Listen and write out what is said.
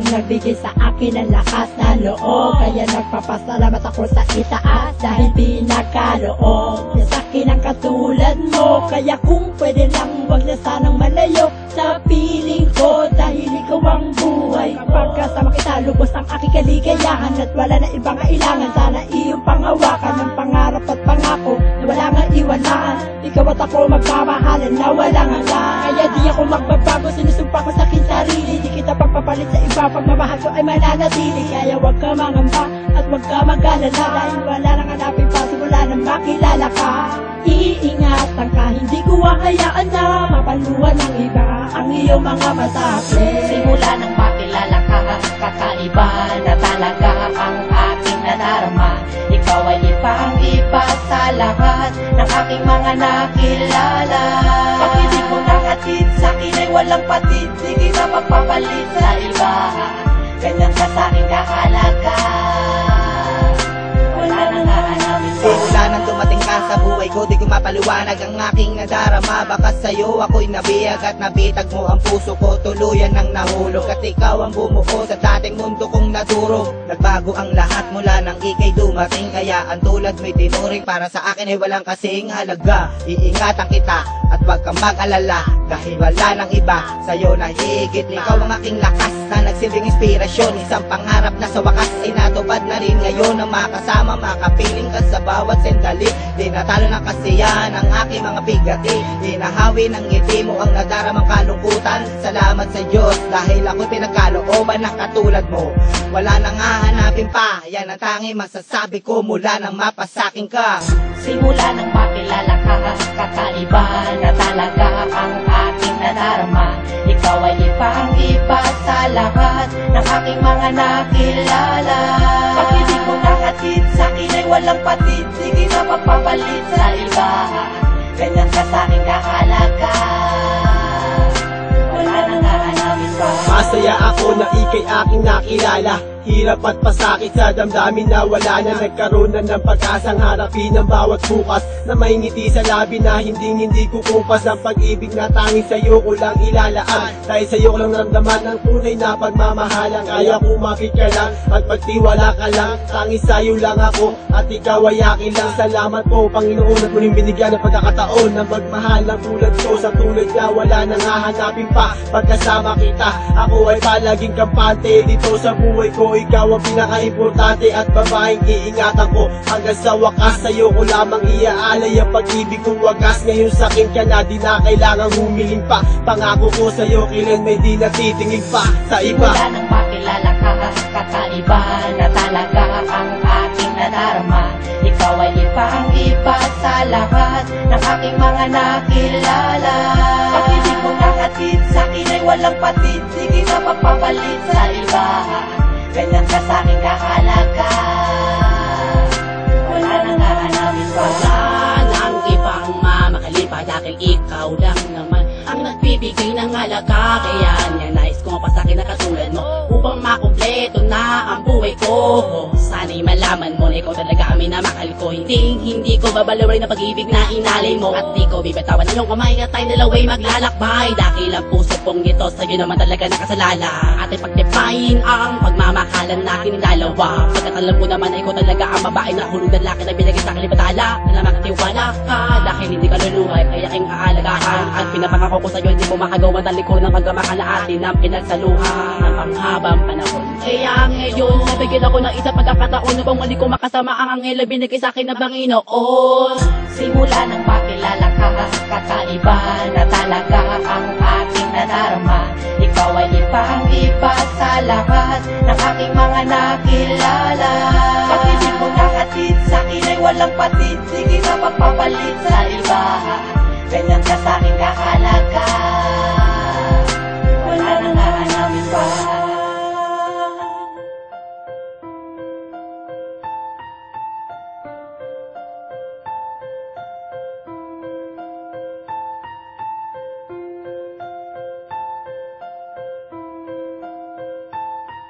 nagbigay sa akin ng lakas na loob. Kaya nagpapasalamat ako sa itaas dahil pinakaloob niya sa akin ang katulad mo. Kaya kung pwede lang wag na sanang malayo sa piling ko, dahil ikaw ang buhay. Kapag kasama kita lubos ang aking kaligayahan at wala na ibang kailangan. Sana iyong panghawakan ng pangarap at pangako na wala nga iwanan. Ikaw at ako magmamahalan na walang hanggan. Kaya di ako magbabago, sinusumpa ko sa aking sarili. Di kita pagpapalit sa iba, pagmamahal ko ay mananatili. Kaya wag ka mangamba at wag ka mag-alala, dahil wala nang hanapin pa simula nang makilala ka. Iingatan ka, hindi ko hahayaan na mapaluan ng iba ang iyong mga masakit. Simula nang makilala ka, kakaiba na talaga ang aking nadarama. Ikaw ay ipang-iba sa lahat ng aking mga nakilala. Bakit di ko nakatid, sa'kin ay walang patid. Di kita magpapalit sa iba, ganyan ka sa'king kahalaga. Wala nang hahanapin pa. Simula nang dumating ka sa buhay ko, di ko mapaliwanag ang aking nadarama. Baka sa'yo ako'y nabiyag at nabitag mo ang puso ko, tuluyan nang nahulog. At ikaw ang bumuo sa dating mundo kong nadurog. Nagbago ang lahat mula nang ika'y dumating, kaya ang tulad mo'y tinuring para sa akin ay walang kasing halaga. Iingatan kita at wag kang mag-alala, dahil wala nang iba sa'yo na higit. Ikaw ang aking lakas na nagsilbing inspirasyon, isang pangarap na sa wakas ay natupad na rin ngayon. Ang makasama, makapiling ka sa bawat sandali. Di natalo ng kasiyahan ang aking mga bigati. Hinahawi ng ngiti mo ang nadaramang kalungkutan. Salamat sa Diyos dahil ako'y pinagkalooban na katulad mo. Wala nang hahanapin pa, yan ang tanging masasabi ko mula nang mapasakin ka. Simula nang makilala ka, kakaiba na talaga ang aking nadarama. Ikaw ay ipang-iba sa lahat ng aking mga nakilala. Bakit di ko nakatid, sa'kin ay walang patid. Di kita magpapalit sa iba, ganyan ka sa'king kahalaga. Wala nang hahanapin pa. Masaya ako na ika'y aking nakilala. Hirap at pasakit sa damdamin na wala na. Nagkaroon na ng pag-asang harapin ang bawat bukas, na may ngiti sa labi na hindi kukumpas. Ang pag-ibig na tanging sa'yo ko lang ilalaan, dahil sa'yo ko lang ramdaman ang tunay na pagmamahalan. Kaya kumapit ka lang at magtiwala ka lang, tanging sa'yo lang ako at ikaw ay akin lang. Salamat po Panginoon at muling binigyan ng pagkakataon na magmahal ng tulad ko. Sa tulad na wala nang hahanapin pa, pagkasama kita ako ay palaging kampante dito sa buhay ko. Ikaw ang pinaka-importante at babaeng iingatan ko. Hanggang sa wakas sa'yo ko lamang iaalay ang pag-ibig kong wagas. Ngayon sa'kin ka na, di na kailangang humiling pa. Pangako ko sa'yo kailan may di natitingin pa sa iba. Simula nang makilala ka, kakaiba na talaga ang aking nadarama. Ikaw ay ipang-iba sa lahat ng aking mga nakilala. Bakit di ko nakatid, sa'kin ay walang patid. Di kita magpapalit sa iba, ganyan ka sa'king kahalaga. Wala nang hahanapin pa. Wala nang ibang mamakalipa, dahil ikaw lang naman ang nagbibigay ng halaga. Kaya nais ko mapasakit na katulad mo, upang makumpleto na ang buhay ko. Sana'y malaman mo na ikaw talaga ang minamahal ko. Hindi ko babalawin na pag-ibig na inalay mo, at di ko bibitawan ng iyong kamay at tayo dalawa'y maglalakbay. Dahil ang puso kong ito sa'yo naman talaga nakasalala. Ating pagtipayin ang pagmamahalan natin ng dalawa, pagkat alam ko naman ay ikaw talaga ang babae na hulog ng laki na binigay sa akin batala. Na makatiwala ka dahil hindi ka luluhay, kaya aking aalagaan. At pinapangako ko sa'yo hindi mo makagawa taliko ng pagmamahal na atin ang pinagsaluhan ng panghabang panahon. Kaya ngayon nabigyan ako ng isang pagkakataon upang muli ko makasama ang anghel na binigay sa akin ng Panginoon. Simula nang makilala ka, kakaiba na talaga ang aking nadarama. Ikaw ay ipang-iba sa lahat ng aking mga nakilala. Bakit di ko nakatid, sa'kin ay walang patid. Di kita magpapalit sa